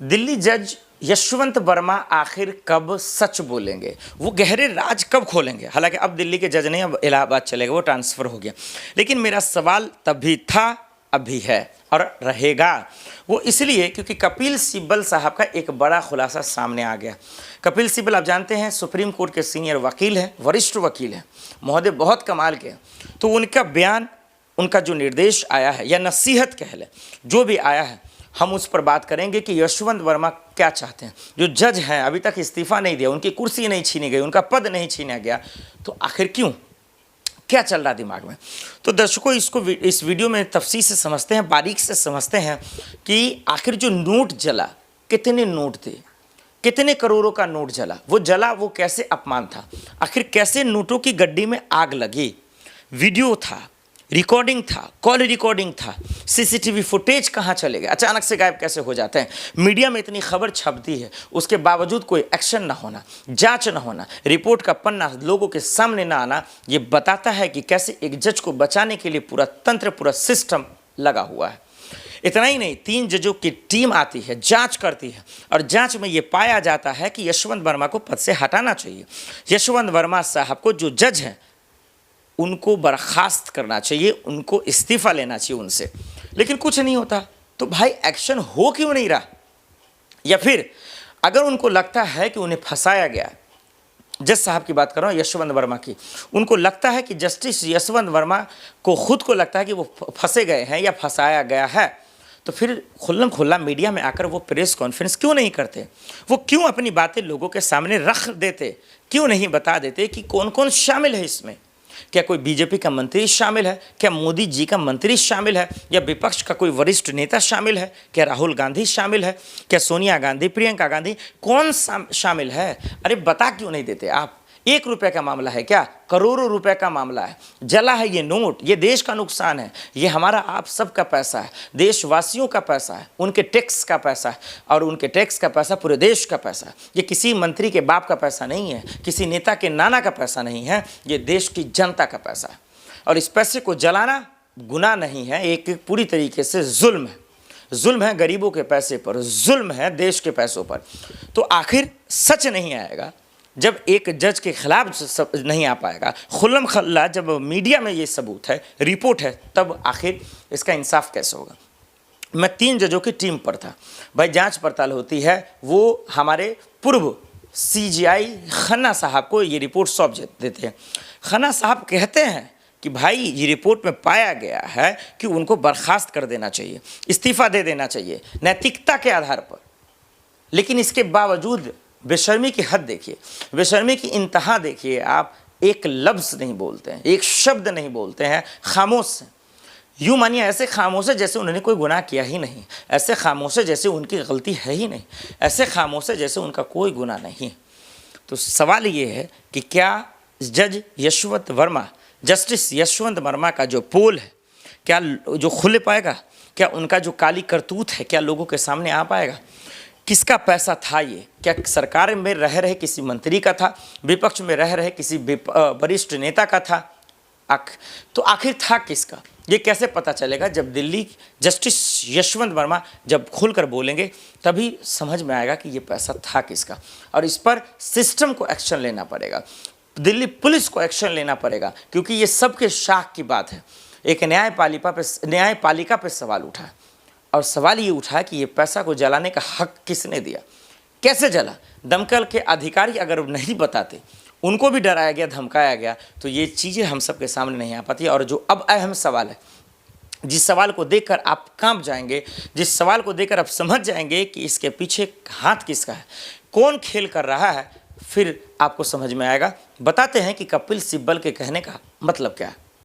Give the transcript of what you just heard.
दिल्ली जज यशवंत वर्मा आखिर कब सच बोलेंगे, वो गहरे राज कब खोलेंगे। हालांकि अब दिल्ली के जज नहीं, अब इलाहाबाद चलेगा, वो ट्रांसफ़र हो गया। लेकिन मेरा सवाल तभी था, अभी है और रहेगा। वो इसलिए क्योंकि कपिल सिब्बल साहब का एक बड़ा खुलासा सामने आ गया। कपिल सिब्बल आप जानते हैं सुप्रीम कोर्ट के सीनियर वकील हैं, वरिष्ठ वकील हैं, महोदय बहुत कमाल के। तो उनका बयान, उनका जो निर्देश आया है या नसीहत कह लें, जो भी आया है, हम उस पर बात करेंगे कि यशवंत वर्मा क्या चाहते हैं। जो जज हैं अभी तक इस्तीफा नहीं दिया, उनकी कुर्सी नहीं छीनी गई, उनका पद नहीं छीना गया, तो आखिर क्यों, क्या चल रहा दिमाग में। तो दर्शकों इस वीडियो में तफसील से समझते हैं, बारीक से समझते हैं कि आखिर जो नोट जला, कितने नोट थे, कितने करोड़ों का नोट जला, वो कैसे अपमान था, आखिर कैसे नोटों की गड्डी में आग लगी। वीडियो था, रिकॉर्डिंग था, कॉल रिकॉर्डिंग था, सीसीटीवी फुटेज कहाँ चले गए, अचानक से गायब कैसे हो जाते हैं। मीडिया में इतनी खबर छपती है, उसके बावजूद कोई एक्शन ना होना, जांच ना होना, रिपोर्ट का पन्ना लोगों के सामने ना आना, ये बताता है कि कैसे एक जज को बचाने के लिए पूरा तंत्र, पूरा सिस्टम लगा हुआ है। इतना ही नहीं, 3 जजों की टीम आती है, जांच करती है और जांच में ये पाया जाता है कि यशवंत वर्मा को पद से हटाना चाहिए। यशवंत वर्मा साहब को, जो जज हैं, उनको बर्खास्त करना चाहिए, उनको इस्तीफा लेना चाहिए उनसे। लेकिन कुछ नहीं होता, तो भाई एक्शन हो क्यों नहीं रहा। या फिर अगर उनको लगता है कि उन्हें फंसाया गया, जज साहब की बात कर रहा हूँ, यशवंत वर्मा की, उनको लगता है कि जस्टिस यशवंत वर्मा को खुद को लगता है कि वो फंसे गए हैं या फंसाया गया है, तो फिर खुल्लम खुल्ला मीडिया में आकर वो प्रेस कॉन्फ्रेंस क्यों नहीं करते, वो क्यों अपनी बातें लोगों के सामने रख देते, क्यों नहीं बता देते कि कौन कौन शामिल है इसमें। क्या कोई बीजेपी का मंत्री शामिल है, क्या मोदी जी का मंत्री शामिल है, या विपक्ष का कोई वरिष्ठ नेता शामिल है, क्या राहुल गांधी शामिल है, क्या सोनिया गांधी, प्रियंका गांधी, कौन शामिल है। अरे बता क्यों नहीं देते आप। 1 रुपये का मामला है क्या, करोड़ों रुपए का मामला है, जला है ये नोट, ये देश का नुकसान है, ये हमारा आप सबका पैसा है, देशवासियों का पैसा है, उनके टैक्स का पैसा है, और उनके टैक्स का पैसा पूरे देश का पैसा है। ये किसी मंत्री के बाप का पैसा नहीं है, किसी नेता के नाना का पैसा नहीं है, ये देश की जनता का पैसा है। और इस पैसे को जलाना गुनाह नहीं है, एक पूरी तरीके से जुल्म है। जुल्म है गरीबों के पैसे पर, जुल्म है देश के पैसों पर। तो आखिर सच नहीं आएगा जब एक जज के खिलाफ नहीं आ पाएगा, खुल्लम खल्ला जब मीडिया में ये सबूत है, रिपोर्ट है, तब आखिर इसका इंसाफ कैसे होगा। मैं 3 जजों की टीम पर था। भाई जांच पड़ताल होती है, वो हमारे पूर्व सीजीआई खन्ना साहब को ये रिपोर्ट सौंप देते हैं। खन्ना साहब कहते हैं कि भाई ये रिपोर्ट में पाया गया है कि उनको बर्खास्त कर देना चाहिए, इस्तीफा दे देना चाहिए नैतिकता के आधार पर। लेकिन इसके बावजूद बेशर्मी की हद देखिए, बेशर्मी की इंतहा देखिए, आप एक लफ्ज़ नहीं बोलते हैं, एक शब्द नहीं बोलते हैं, खामोश हैं। यूँ मानिए ऐसे खामोश है जैसे उन्होंने कोई गुनाह किया ही नहीं, ऐसे खामोश है जैसे उनकी गलती है ही नहीं, ऐसे खामोश है जैसे उनका कोई गुनाह नहीं। तो सवाल ये है कि क्या जज यशवंत वर्मा, जस्टिस यशवंत वर्मा का जो पोल है, क्या जो खुल पाएगा, क्या उनका जो काली करतूत है, क्या लोगों के सामने आ पाएगा। किसका पैसा था ये, क्या सरकार में रह रहे किसी मंत्री का था, विपक्ष में रह रहे किसी वरिष्ठ नेता का था, तो आखिर था किसका, ये कैसे पता चलेगा। जब दिल्ली जस्टिस यशवंत वर्मा जब खुलकर बोलेंगे तभी समझ में आएगा कि ये पैसा था किसका। और इस पर सिस्टम को एक्शन लेना पड़ेगा, दिल्ली पुलिस को एक्शन लेना पड़ेगा, क्योंकि ये सबके शाख की बात है। एक न्यायपालिका पे सवाल उठा, और सवाल ये उठा कि ये पैसा को जलाने का हक किसने दिया, कैसे जला। दमकल के अधिकारी अगर नहीं बताते, उनको भी डराया गया, धमकाया गया, तो ये चीज़ें हम सबके सामने नहीं आ पाती। और जो अब अहम सवाल है, जिस सवाल को देखकर आप कांप जाएंगे, जिस सवाल को देखकर आप समझ जाएंगे कि इसके पीछे हाथ किसका है, कौन खेल कर रहा है, फिर आपको समझ में आएगा। बताते हैं कि कपिल सिब्बल के कहने का मतलब क्या है।